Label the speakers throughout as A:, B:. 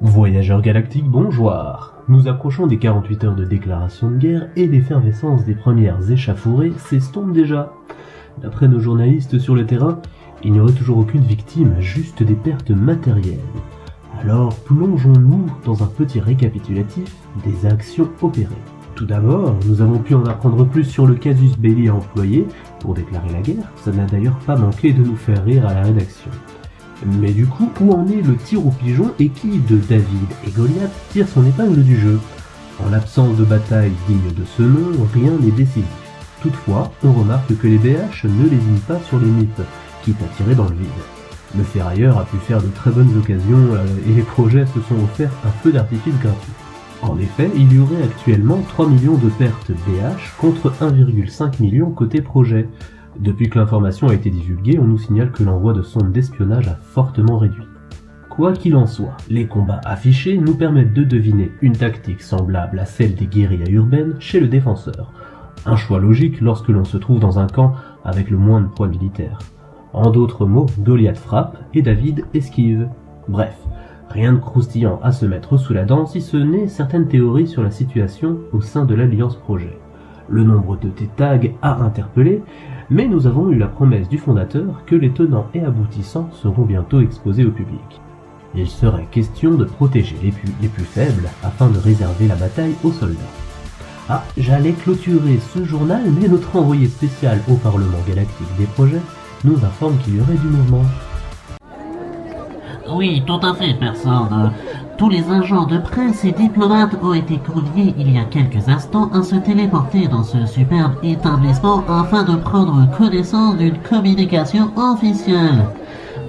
A: Voyageurs galactiques, bonjour. Nous approchons des 48 heures de déclaration de guerre et l'effervescence des premières échauffourées s'estompe déjà. D'après nos journalistes sur le terrain, il n'y aurait toujours aucune victime, juste des pertes matérielles. Alors plongeons-nous dans un petit récapitulatif des actions opérées. Tout d'abord, nous avons pu en apprendre plus sur le casus belli employé pour déclarer la guerre. Ça n'a d'ailleurs pas manqué de nous faire rire à la rédaction. Mais du coup, où en est le tir au pigeon et qui, de David et Goliath, tire son épingle du jeu? En l'absence de bataille digne de ce nom, rien n'est décisif. Toutefois, on remarque que les BH ne lésinent pas sur les mythes, quitte à tirer dans le vide. Le ferrailleur a pu faire de très bonnes occasions et les projets se sont offerts un feu d'artifice gratuit. En effet, il y aurait actuellement 3 millions de pertes BH contre 1,5 million côté projet. Depuis que l'information a été divulguée, on nous signale que l'envoi de sondes d'espionnage a fortement réduit. Quoi qu'il en soit, les combats affichés nous permettent de deviner une tactique semblable à celle des guérillas urbaines chez le défenseur. Un choix logique lorsque l'on se trouve dans un camp avec le moins de poids militaire. En d'autres mots, Goliath frappe et David esquive. Bref, rien de croustillant à se mettre sous la dent si ce n'est certaines théories sur la situation au sein de l'Alliance Projet. Le nombre de tags a interpellé, mais nous avons eu la promesse du fondateur que les tenants et aboutissants seront bientôt exposés au public. Il serait question de protéger les plus faibles afin de réserver la bataille aux soldats. Ah, j'allais clôturer ce journal, mais notre envoyé spécial au Parlement Galactique des Projets nous informe qu'il y aurait du mouvement.
B: Oui, tout à fait, personne. Tous les agents de presse et diplomates ont été conviés il y a quelques instants à se téléporter dans ce superbe établissement afin de prendre connaissance d'une communication officielle.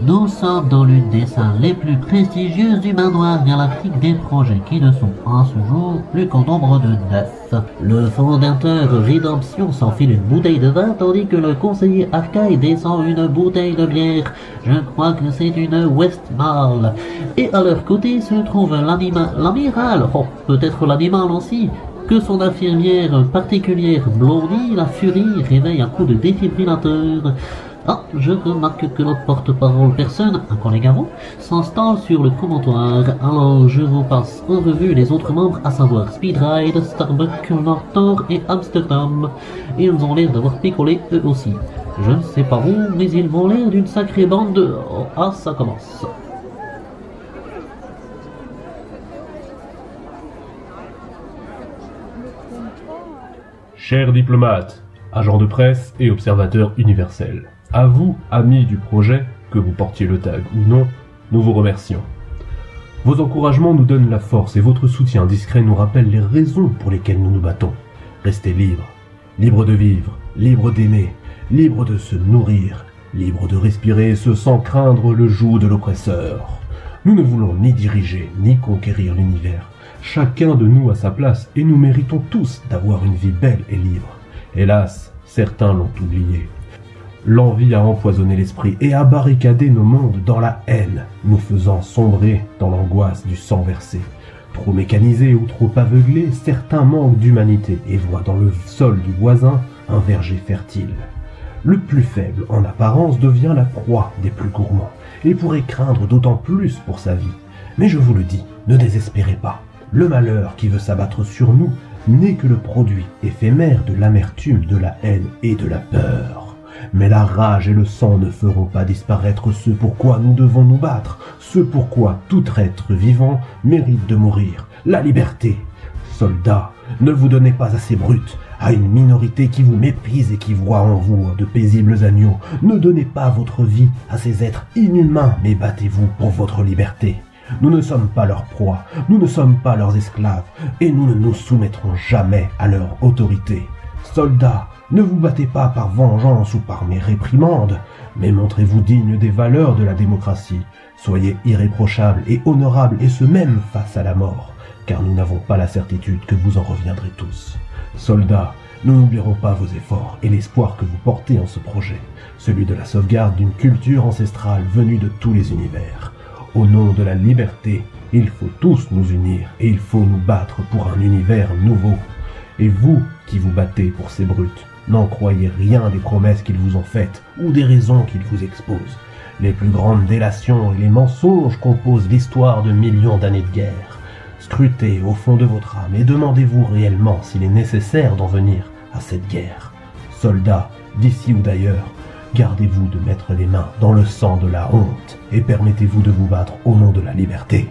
B: Nous sommes dans l'une des salles les plus prestigieuses du manoir galactique des projets qui ne sont à ce jour plus qu'au nombre de 9. Le fondateur Rédemption s'enfile une bouteille de vin tandis que le conseiller Arcaille descend une bouteille de bière. Je crois que c'est une Westmalle. Et à leur côté se trouve l'amiral, peut-être l'animal aussi, que son infirmière particulière Blondie, la furie, réveille un coup de défibrillateur. Ah, je remarque que notre porte-parole personne, un collègue à vous, s'installe sur le promontoire. Alors je vous passe en revue les autres membres, à savoir Speedride, Starbuck, Nortor et Amsterdam. Ils ont l'air d'avoir picolé eux aussi. Je ne sais pas où, mais ils m'ont l'air d'une sacrée bande de... Oh, ah, ça commence.
A: Chers diplomates, agents de presse et observateurs universels, à vous, amis du projet, que vous portiez le tag ou non, nous vous remercions. Vos encouragements nous donnent la force et votre soutien discret nous rappelle les raisons pour lesquelles nous nous battons. Restez libres, libres de vivre, libres d'aimer, libres de se nourrir, libres de respirer ce sans craindre le joug de l'oppresseur. Nous ne voulons ni diriger, ni conquérir l'univers. Chacun de nous a sa place et nous méritons tous d'avoir une vie belle et libre. Hélas, certains l'ont oublié. L'envie a empoisonné l'esprit et a barricadé nos mondes dans la haine, nous faisant sombrer dans l'angoisse du sang versé. Trop mécanisés ou trop aveuglés, certains manquent d'humanité et voient dans le sol du voisin un verger fertile. Le plus faible en apparence devient la proie des plus gourmands et pourrait craindre d'autant plus pour sa vie. Mais je vous le dis, ne désespérez pas. Le malheur qui veut s'abattre sur nous n'est que le produit éphémère de l'amertume, de la haine et de la peur. Mais la rage et le sang ne feront pas disparaître ce pourquoi nous devons nous battre, ce pourquoi tout être vivant mérite de mourir, la liberté. Soldats, ne vous donnez pas à ces brutes, à une minorité qui vous méprise et qui voit en vous de paisibles agneaux. Ne donnez pas votre vie à ces êtres inhumains, mais battez-vous pour votre liberté. Nous ne sommes pas leurs proies, nous ne sommes pas leurs esclaves, et nous ne nous soumettrons jamais à leur autorité. Soldats, ne vous battez pas par vengeance ou par mes réprimandes, mais montrez-vous dignes des valeurs de la démocratie. Soyez irréprochables et honorables, et ce même face à la mort, car nous n'avons pas la certitude que vous en reviendrez tous. Soldats, nous n'oublierons pas vos efforts et l'espoir que vous portez en ce projet, celui de la sauvegarde d'une culture ancestrale venue de tous les univers. Au nom de la liberté, il faut tous nous unir et il faut nous battre pour un univers nouveau. Et vous qui vous battez pour ces brutes, n'en croyez rien des promesses qu'ils vous ont faites ou des raisons qu'ils vous exposent. Les plus grandes délations et les mensonges composent l'histoire de millions d'années de guerre. Scrutez au fond de votre âme et demandez-vous réellement s'il est nécessaire d'en venir à cette guerre. Soldats, d'ici ou d'ailleurs, gardez-vous de mettre les mains dans le sang de la honte et permettez-vous de vous battre au nom de la liberté.